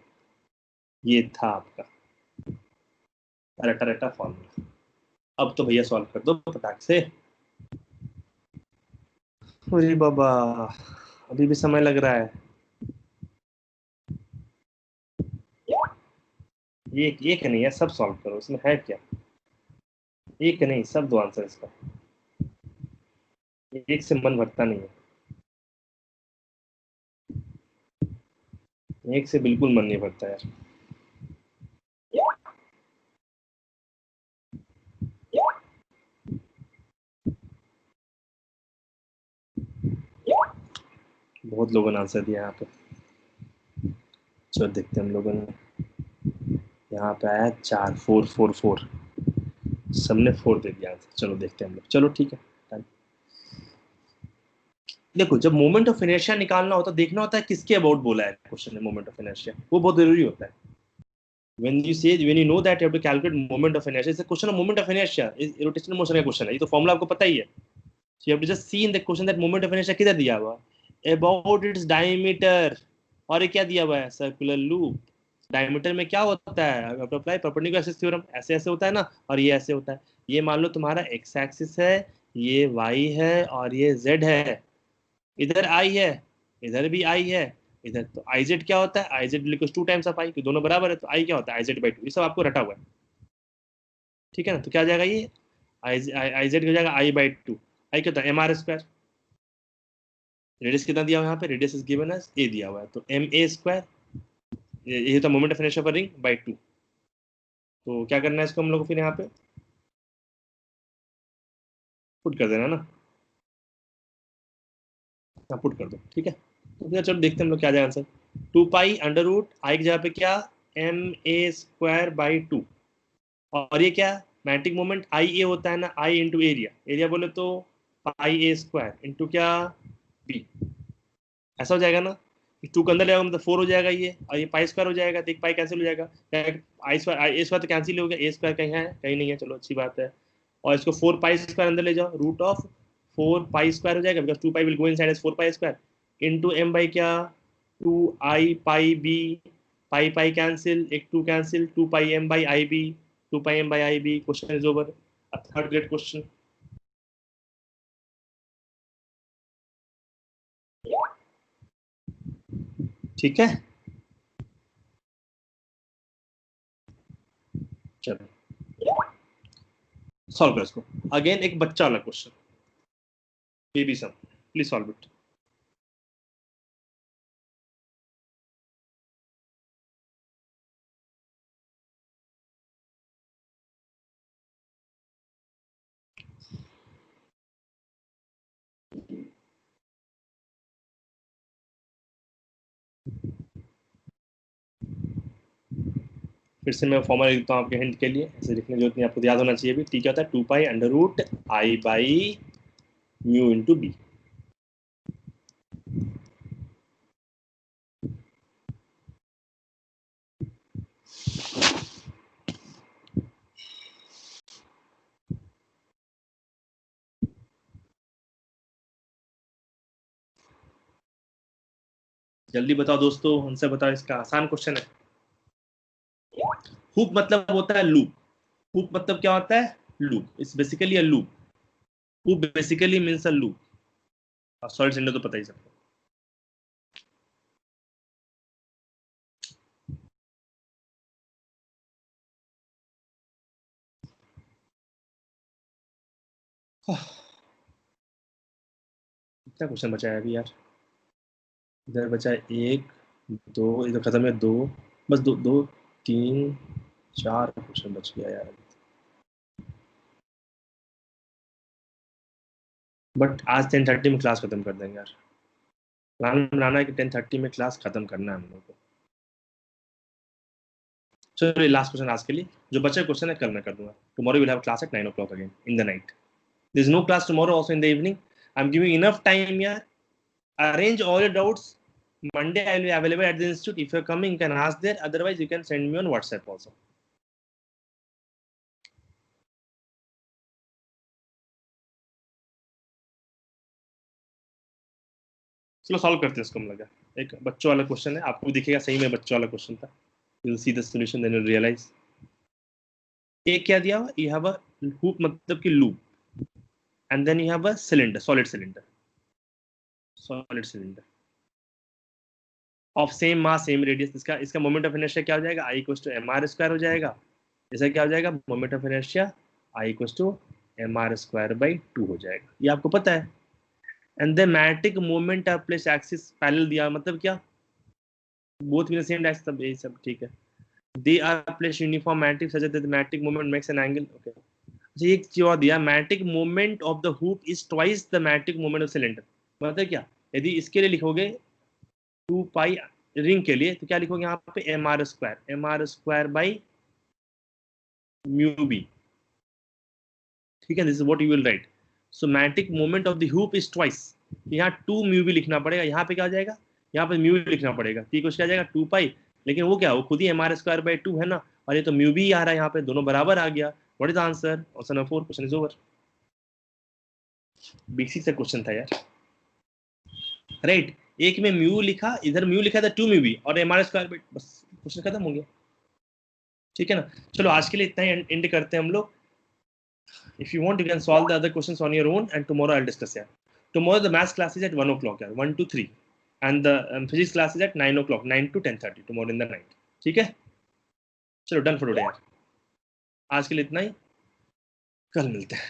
ये था आपका रटा फॉर्मूला. अब तो भैया सॉल्व कर दो फटाक से. अरे बाबा, अभी भी समय लग रहा है. एक नहीं है, सब सॉल्व करो, इसमें है क्या? एक नहीं, सब दो आंसर इसका, एक से मन भरता नहीं है, एक से बिल्कुल मन नहीं भरता यार। बहुत लोगों ने आंसर दिया यहाँ पे। चलो देखते हैं हम लोगों ने। यहाँ पे आया 4, 4 4 4, सबने 4 दे दिया आंसर। चलो देखते हैं हम लोग, चलो ठीक है। देखो, जब मोमेंट ऑफ इनर्शिया निकालना होता है, देखना होता है किसके अबाउट बोला है क्वेश्चन में मोमेंट ऑफ इनर्शिया, वो बहुत जरूरी होता है। when you know that you have to calculate moment of inertia, it's a question of moment of inertia, rotational motion का क्वेश्चन है, ये तो फॉर्मूला आपको पता ही है। So you have to just see in the question that moment of inertia किधर दिया हुआ, about its diameter, और ये क्या दिया हुआ है, सर्कुलर लूप। डायमीटर में क्या होता है, अप्लाई परपेंडिकुलर एक्सिस थ्योरम, ऐसे ऐसे होता है ना, और ये ऐसे होता है। ये मान लो तुम्हारा एक्स एक्सिस है, ये वाई है, और ये जेड है। इधर आई है, इधर भी आई है, इधर तो आई जेड क्या होता है, I Z equals 2 times of I, दोनों बराबर है, तो आई क्या होता है, आई जेड बाई 2। ये सब आपको रटा हुआ है, ठीक है ना। तो क्या आ जाएगा ये, आई जेड हो जाएगा आई बाई 2। आई क्या होता है, एम आर स्क्वायर। रेडियस कितना दिया हुआ है यहाँ पे, radius is given as A दिया हुआ है, तो एम ए स्क्वायर, ये होता है मोमेंट ऑफ इनर्शिया पर रिंग बाई 2। तो क्या करना है इसको हम लोग को फिर यहाँ पे पुट कर देना ना, हाँ पुट कर दो, ठीक है। तो फिर चलो देखते हैं हम लोग क्या आ जाएगा answer. 2 pi under root I की जगह पे क्या, एम ए स्क्वायर बाई 2, और ये क्या, मैग्नेटिक मोमेंट आई ए होता है ना, आई इंटू एरिया, एरिया बोले तो पाई ए स्क्वायर इंटू क्या, बी। ऐसा हो जाएगा ना, टू के अंदर जाएगा मतलब 4 हो जाएगा ये, और ये पाई स्क्वायर हो जाएगा, तो एक पाई कैंसिल हो जाएगा, आई स्क्वायर आई ए स्क्वायर तो कैंसिल हो गया, ए स्क्वायर कहीं है, कहीं नहीं है, चलो अच्छी बात है। और इसको 4 पाई स्क्वायर अंदर ले जाओ, रूट ऑफ 4 पाई स्क्वायर हो जाएगा, because 2 pi will go inside as 4 pi square into M by क्या, 2 आई पाई बी, पाई पाई कैंसिल, एक 2 cancel, 2 pi M by I B, 2 pi M by I B, question is over. Third grade question. ठीक है, चलो solve करो इसको। Again एक बच्चा वाला question, baby sum, please solve it. फिर से मैं फॉर्मूला लिखता हूँ आपके हिंट के लिए, ऐसे लिखने की जरूरत नहीं, आपको याद होना चाहिए भी। ठीक होता है 2 pi under root I by mu into B. जल्दी बताओ दोस्तों, उनसे बताओ, इसका आसान क्वेश्चन है। हुक मतलब होता है लूप, हुक मतलब क्या होता है, loop, it's basically a loop. Hook basically means a loop. Solid cylinder तो पता ही सबको। क्या क्वेश्चन बचा है अभी यार, इधर बचा है 1 2, इधर खत्म है 2, बस 2 2 3 4 क्वेश्चन बच गया यार। बट आज 10:30 में क्लास खत्म कर देंगे यार, प्लान बनाना है कि 10:30 में क्लास खत्म करना है हम लोग को। चलो ये लास्ट क्वेश्चन आज के लिए, जो बचे क्वेश्चन है कल मैं कर दूंगा। Tomorrow will have class at 9 o'clock again in the night. There is no class tomorrow also in the evening. I am giving enough time यार, arrange all your doubts. Monday I will be available at the institute. If you're coming, you can ask there. Otherwise, you can send me on WhatsApp also. चलो solve करते हैं इसको हम लगा। एक बच्चों वाला क्वेश्चन है, आपको भी दिखेगा सही में बच्चों वाला क्वेश्चन था। You will see the solution then you realise. एक क्या दिया हुआ, यू हैव अ हूप मतलब कि loop, and then you have a cylinder, solid cylinder, solid cylinder. Of same mass same radius, इसका मोमेंट ऑफ इनर्शिया क्या हो जाएगा, I equals to M R square हो जाएगा। इसका क्या हो जाएगा, moment of inertia I equals to M R square by 2 हो जाएगा, ये आपको पता है। And the magnetic moment of place axis parallel दिया, मतलब क्या, both in the same direction, सब यही सब ठीक है। They are place uniform magnetic such that the magnetic moment makes an angle, okay. अच्छा एक चीज और दिया, magnetic moment of the hoop is twice the magnetic moment of cylinder, मतलब क्या, यदि इसके लिए लिखोगे 2 पाई रिंग के लिए, तो क्या लिखोगे यहाँ पे, M R square by mu B, ठीक है, this is what you will write. So magnetic moment of the hoop is twice, यहाँ 2 म्यू बी लिखना पड़ेगा, यहाँ पे क्या आ जाएगा, यहाँ पे म्यू लिखना पड़ेगा, ठीक है, क्या आ जाएगा 2 पाई, लेकिन वो क्या, वो खुद ही एम आर स्क्वायर बाई 2 है ना, और ये तो म्यू बी आ रहा है यहाँ पे, दोनों बराबर आ गया। What is the answer, option number 4, question is over. Basic से क्वेश्चन था यार, राइट। एक में म्यू लिखा, इधर म्यू लिखा था 2 म्यू बी और एम आर स्क्वायर बाई, बस क्वेश्चन खत्म हो गया, ठीक है ना। चलो आज के लिए इतना ही एंड करते हैं हम लोग। If you want, you can solve the other questions on your own, and tomorrow I'll discuss. Yeah, tomorrow the math class is at 1 o'clock. Yeah, 1 to 3, and the physics class is at 9 o'clock, 9 to 10:30 tomorrow in the night. ठीक है, चलो done for today यार, आज के लिए इतना ही, कल मिलते हैं।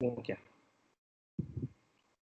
ओके।